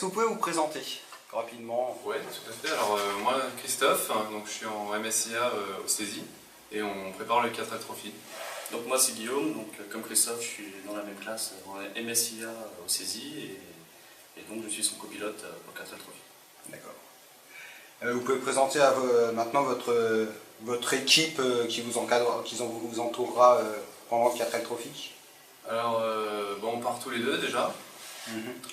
que vous pouvez vous présenter rapidement? Oui, tout à fait. Alors moi, Christophe, donc je suis en MSIA au CESI et on prépare le 4L Trophy. Donc moi c'est Guillaume, donc comme Christophe je suis dans la même classe en MSIA au CESI et donc je suis son copilote pour le 4L Trophy. D'accord. Vous pouvez présenter maintenant votre équipe qui vous encadre, qui vous entourera pendant le 4L Trophy? Alors on part tous les deux déjà.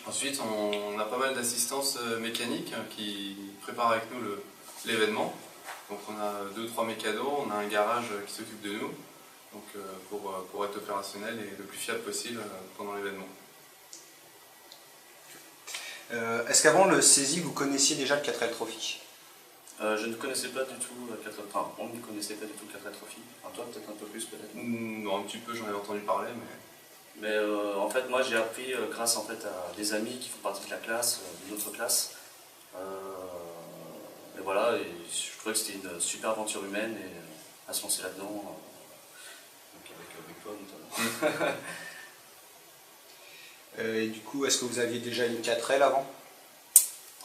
Ensuite on a pas mal d'assistance mécanique qui prépare avec nous l'événement. Donc on a 2-3 mécanos, on a un garage qui s'occupe de nous. Donc, pour être opérationnel et le plus fiable possible pendant l'événement. Est-ce qu'avant le CESI, vous connaissiez déjà le 4L Trophy? Je ne connaissais pas du tout le 4L, enfin on ne connaissait pas du tout le 4L Trophy. Enfin, toi peut-être un peu plus peut-être. Non, un petit peu, j'en avais entendu parler, mais... Mais en fait moi j'ai appris grâce en fait à des amis qui font partie de la classe, d'une autre classe. Et voilà, et je trouvais que c'était une super aventure humaine et à se lancer là-dedans. Avec toi notamment. Et du coup, est-ce que vous aviez déjà une 4L avant?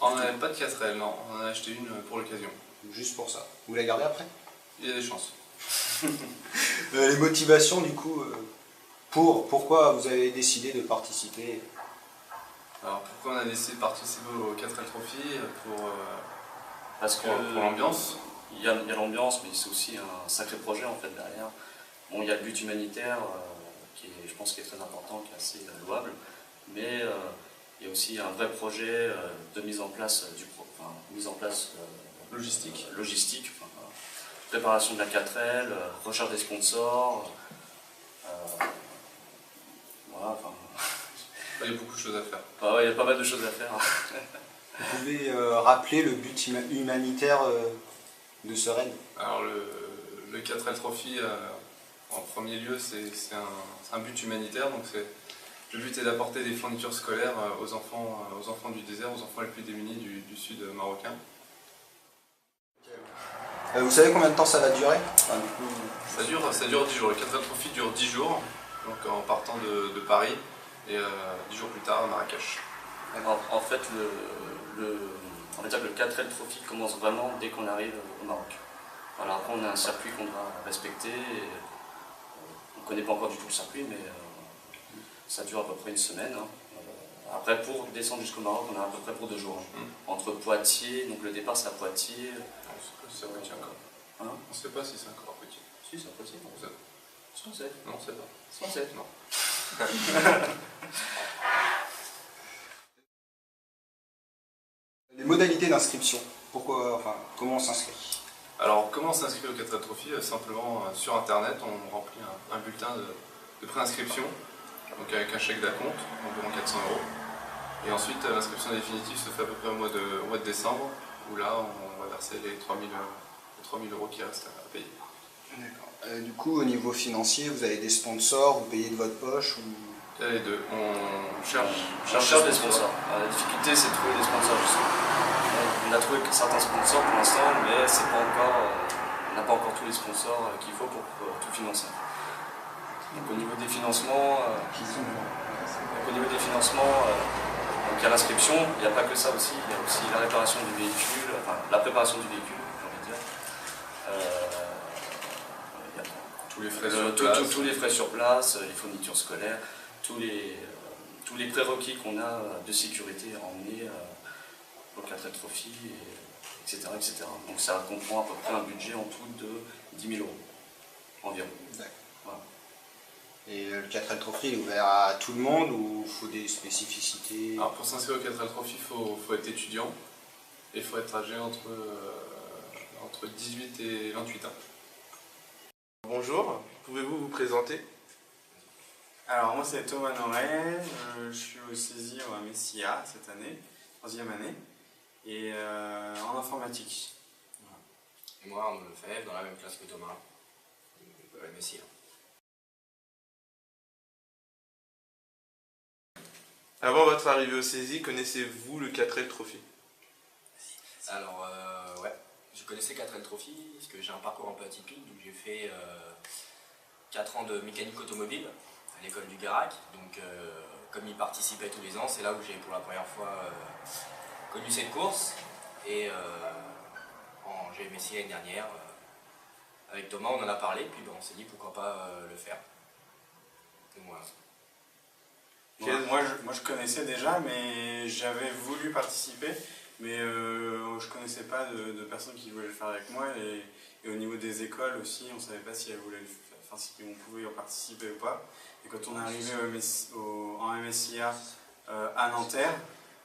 On n'avait pas de 4L, non. On en a acheté une pour l'occasion. Juste pour ça. Vous la gardez après? Il y a des chances. Les motivations, du coup, pourquoi vous avez décidé de participer? Alors pourquoi on a décidé de participer au 4L Trophy? Parce que pour l'ambiance. Il y a l'ambiance, mais c'est aussi un sacré projet en fait derrière. Bon, il y a le but humanitaire qui est, je pense, qui est très important, qui est assez louable, mais il y a aussi un vrai projet de mise en place Logistique. Préparation de la 4L, recherche des sponsors. Voilà, enfin. Il y a beaucoup de choses à faire. Ouais, il y a pas mal de choses à faire. Vous pouvez rappeler le but humanitaire de ce raid? Alors le 4L Trophy, en premier lieu, c'est un but humanitaire. Donc le but est d'apporter des fournitures scolaires aux enfants du désert, aux enfants les plus démunis du sud marocain. Vous savez combien de temps ça va durer? Ça dure 10 jours. Le 4L Trophy dure 10 jours, donc en partant de Paris et 10 jours plus tard à Marrakech. En fait, on va dire que le 4L Trophy commence vraiment dès qu'on arrive au Maroc. Alors après, on a un circuit qu'on doit respecter. On ne connaît pas encore du tout le circuit, mais ça dure à peu près une semaine. Après, pour descendre jusqu'au Maroc, on a à peu près pour 2 jours. Entre Poitiers, donc le départ c'est à Poitiers. On ne sait pas si c'est à Poitiers encore. Hein? On ne sait pas si c'est encore à Poitiers. Si, c'est à Poitiers. On sait. Si, on sait. Non, on ne sait pas. Si, on sait. Non. Les modalités d'inscription, comment on s'inscrit? Alors, comment on s'inscrit au 4L Trophy? Simplement sur internet, on remplit un bulletin de préinscription, donc avec un chèque d'acompte, environ 400 €. Et ensuite, l'inscription définitive se fait à peu près au mois de décembre, où là, on va verser les 3000 € qui restent à payer. D'accord. Du coup, au niveau financier, vous avez des sponsors, vous payez de votre poche ou... Il y a les deux. On cherche des sponsors. La difficulté, c'est de trouver des sponsors, justement. On a trouvé certains sponsors pour l'instant, mais c'est pas encore, on n'a pas encore tous les sponsors qu'il faut pour tout financer. Donc au niveau des financements, donc il y a l'inscription, il n'y a pas que ça aussi, il y a aussi la réparation du véhicule, enfin la préparation du véhicule, j'ai envie de dire. Il y a tous les frais sur place. Tous les frais sur place, les fournitures scolaires, tous les prérequis qu'on a de sécurité à emmener au 4L Trophy, etc., etc. Donc ça comprend à peu près un budget en tout de 10 000 € environ. Voilà. Et le 4L Trophy est ouvert à tout le monde ou il faut des spécificités? Alors pour s'inscrire au 4L Trophy, il faut être étudiant et il faut être âgé entre 18 et 28 ans. Bonjour, pouvez-vous vous présenter? Alors moi c'est Thomas Noré, je suis au CESI ou à MSIA cette année, 3e année, et en informatique. Voilà. Et moi Arnaud Lefebvre, dans la même classe que Thomas, à MSIA. Avant votre arrivée au CESI, connaissez-vous le 4L Trophy? Alors ouais, je connaissais 4L Trophy parce que j'ai un parcours un peu atypique, donc j'ai fait 4 ans de mécanique automobile à l'école du Garac, donc comme ils participaient tous les ans, c'est là où j'ai pour la première fois connu cette course. Et j'ai eu Messi l'année dernière. Avec Thomas, on en a parlé, puis on s'est dit pourquoi pas le faire. Et voilà. Moi je connaissais déjà, mais j'avais voulu participer, mais je connaissais pas de personnes qui voulaient le faire avec moi. Et au niveau des écoles aussi, on savait pas si elles voulaient le faire, enfin si on pouvait y participer ou pas. Et quand on est arrivé en MSIA à Nanterre,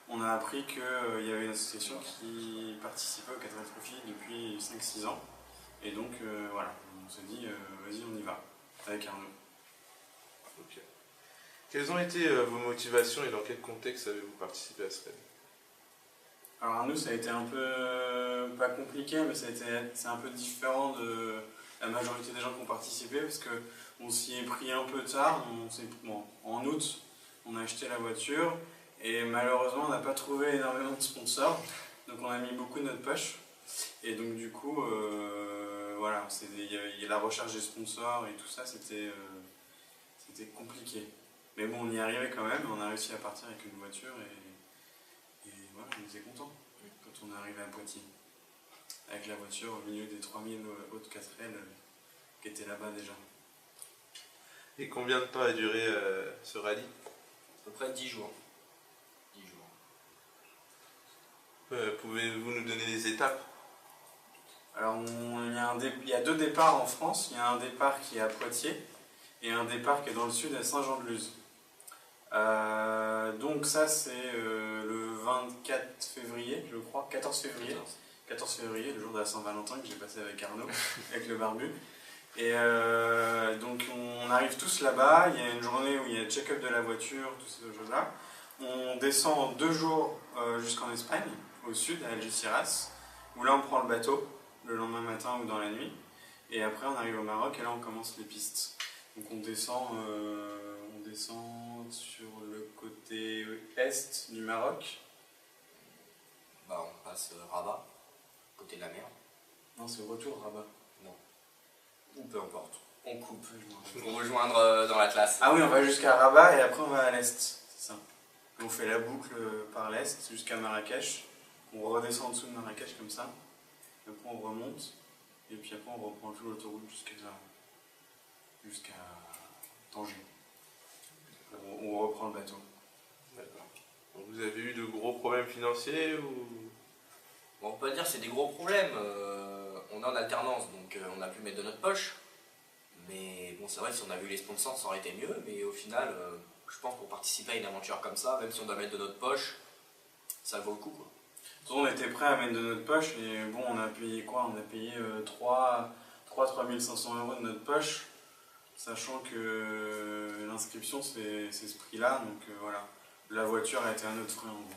on a appris qu'il y avait une association qui participait au 4L Trophy depuis 5-6 ans. Et donc voilà, on s'est dit vas-y on y va, avec Arnaud. Ok. Quelles ont été vos motivations et dans quel contexte avez-vous participé à ce rallye? Alors Arnaud, ça a été un peu, pas compliqué, mais c'est un peu différent de la majorité des gens qui ont participé, parce qu'on s'y est pris un peu tard. En août, on a acheté la voiture, et malheureusement on n'a pas trouvé énormément de sponsors, donc on a mis beaucoup de notre poche. Et donc du coup, voilà, il y a la recherche des sponsors et tout ça, c'était compliqué. Mais bon, on y est arrivé quand même, on a réussi à partir avec une voiture et voilà, on était contents quand on est arrivé à Poitiers. Avec la voiture au milieu des 3000 autres 4L qui étaient là-bas déjà. Et combien de temps a duré ce rallye? À peu près 10 jours. 10 jours. Pouvez-vous nous donner des étapes? Alors il y a 2 départs en France, il y a un départ qui est à Poitiers et un départ qui est dans le sud à Saint-Jean-de-Luz. Donc ça c'est le 24 février, je crois, 14 février. 14 février, le jour de la Saint-Valentin que j'ai passé avec Arnaud, avec le barbu. Et donc on arrive tous là-bas, il y a une journée où il y a le check-up de la voiture, tout ces choses-là. On descend en 2 jours jusqu'en Espagne, au sud, à Algeciras, où là on prend le bateau le lendemain matin ou dans la nuit. Et après on arrive au Maroc et là on commence les pistes. Donc on descend sur le côté est du Maroc. Bah, on passe Rabat, côté de la mer. Non, c'est retour Rabat. Non. Ou peu importe. On coupe. Pour rejoindre dans l'Atlas. Ah oui, on va jusqu'à Rabat et après on va à l'est. C'est ça. Et on fait la boucle par l'est jusqu'à Marrakech. On redescend en dessous de Marrakech comme ça. Et après on remonte. Et puis après on reprend tout l'autoroute jusqu'à Tanger. On reprend le bateau. D'accord. Donc vous avez eu de gros problèmes financiers ou... Bon, on peut pas dire que c'est des gros problèmes. On est en alternance, donc on a pu mettre de notre poche. Mais bon, c'est vrai que si on avait eu les sponsors, ça aurait été mieux. Mais au final, je pense pour participer à une aventure comme ça, même si on doit mettre de notre poche, ça vaut le coup, quoi. On était prêt à mettre de notre poche et bon, on a payé quoi? On a payé 3 500 € de notre poche, sachant que l'inscription c'est ce prix-là, donc voilà. La voiture a été un autre frein en gros.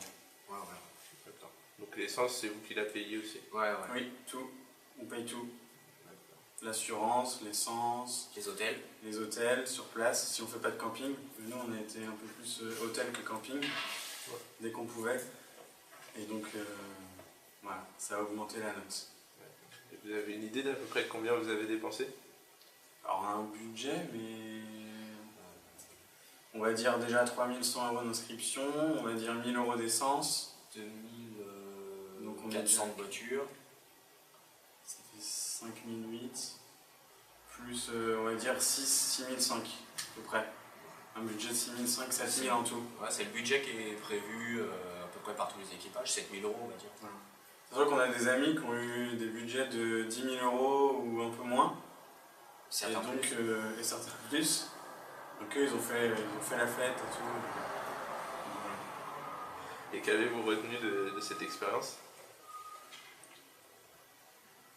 Ouais, ouais. D'accord. Donc l'essence, c'est vous qui la payez aussi? Ouais. Oui, tout. On paye tout. L'assurance, l'essence, les hôtels sur place, si on fait pas de camping. Nous on a été un peu plus hôtel que camping, dès qu'on pouvait. Et donc voilà, ça a augmenté la note. Et vous avez une idée d'à peu près combien vous avez dépensé? Alors on a un budget, mais on va dire déjà 3100 € d'inscription, on va dire 1000 € d'essence. 2400 de voiture. Ça fait 5008, plus on va dire 6005 à peu près. Un budget de 6005, 7000 en tout. Ouais, c'est le budget qui est prévu à peu près par tous les équipages, 7000 € on va dire. Voilà. C'est vrai qu'on a des amis qui ont eu des budgets de 10 000 € ou un peu moins. Certains et donc, plus. Et certains plus. Donc eux, ils ont fait la fête et tout. Voilà. Et qu'avez-vous retenu de cette expérience?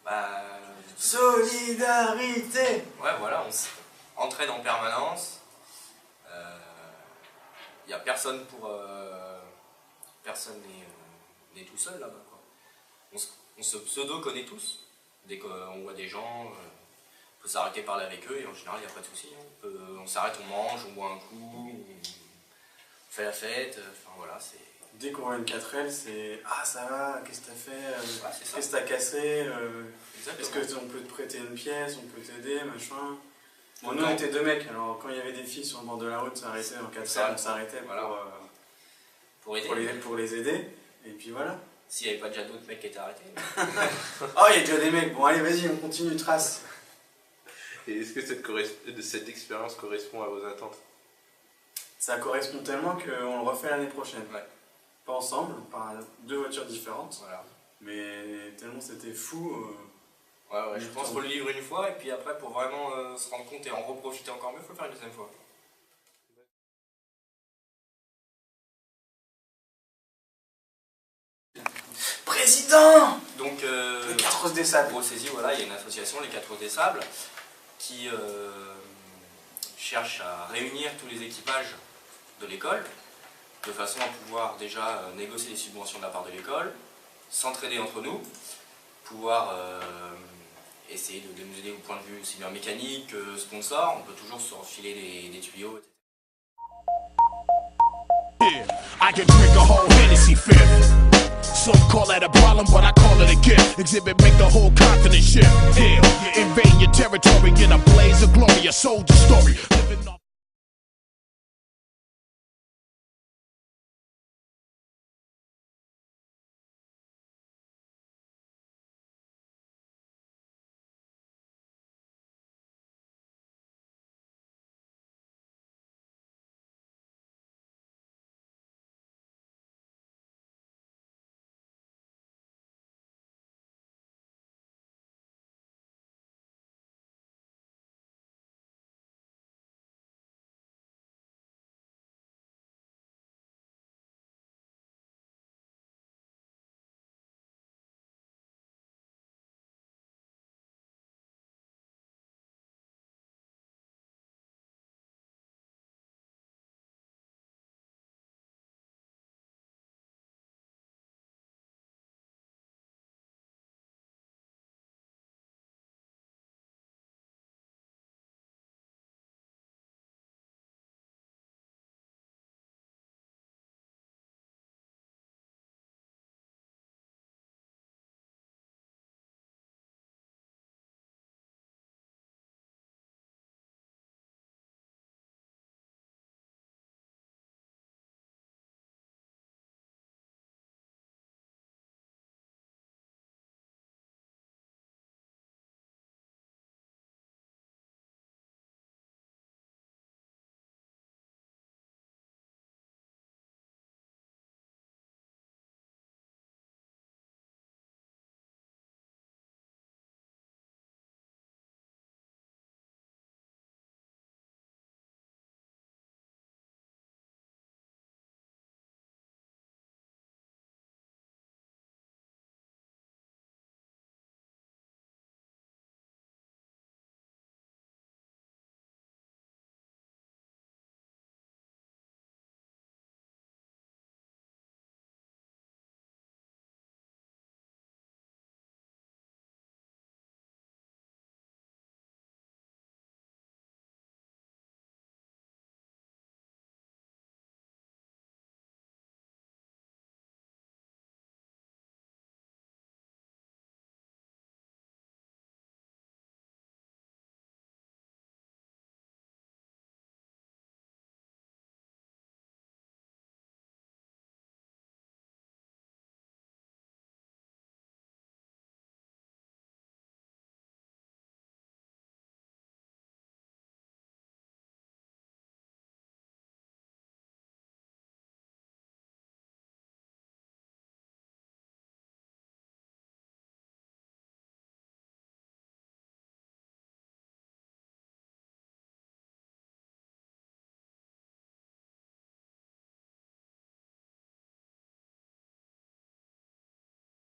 Bah, Solidarité! ouais, voilà, on s'entraîne en permanence. Il n'y a personne pour... personne n'est tout seul là-bas, quoi. On se pseudo-connaît tous. Dès qu'on voit des gens, on peut s'arrêter parler avec eux et en général, il n'y a pas de souci. Hein. On s'arrête, on mange, on boit un coup, on fait la fête. Enfin voilà, c'est... Dès qu'on voit une 4L, c'est « Ah, ça va, qu'est-ce que t'as fait Ouais, Qu'est-ce que t'as cassé Est-ce Exactement. qu'on peut te prêter une pièce, on peut t'aider, machin ?» Bon, nous on était 2 mecs, alors quand il y avait des filles sur le bord de la route, ça arrêtait en 4 on s'arrêtait Voilà. Pour aider. pour les aider. Et puis voilà. S'il n'y avait pas déjà d'autres mecs qui étaient arrêtés. Oh, il y a déjà des mecs. Bon, allez, vas-y, on continue, trace. Et est-ce que cette expérience correspond à vos attentes? Ça correspond tellement qu'on le refait l'année prochaine. Ouais. Pas ensemble, par 2 voitures différentes. Voilà. Mais tellement c'était fou. Ouais, je pense qu'il faut le vivre une fois et puis après pour vraiment se rendre compte et en reprofiter encore mieux, il faut le faire une deuxième fois. Président Donc, Les 4 Roses des Sables. Gros saisie, voilà, il y a une association, les 4 Roses des Sables, qui cherche à réunir tous les équipages de l'école, de façon à pouvoir déjà négocier les subventions de la part de l'école, s'entraider entre nous, pouvoir essayer de nous aider au point de vue aussi bien mécanique que sponsor, on peut toujours se refiler des tuyaux, etc. I can drink a whole Hennessy fifth. Some call that a problem, but I call it a gift. Exhibit make the whole continent shift. Deal, you invade your territory in a blaze of glory, a soldier story. Living off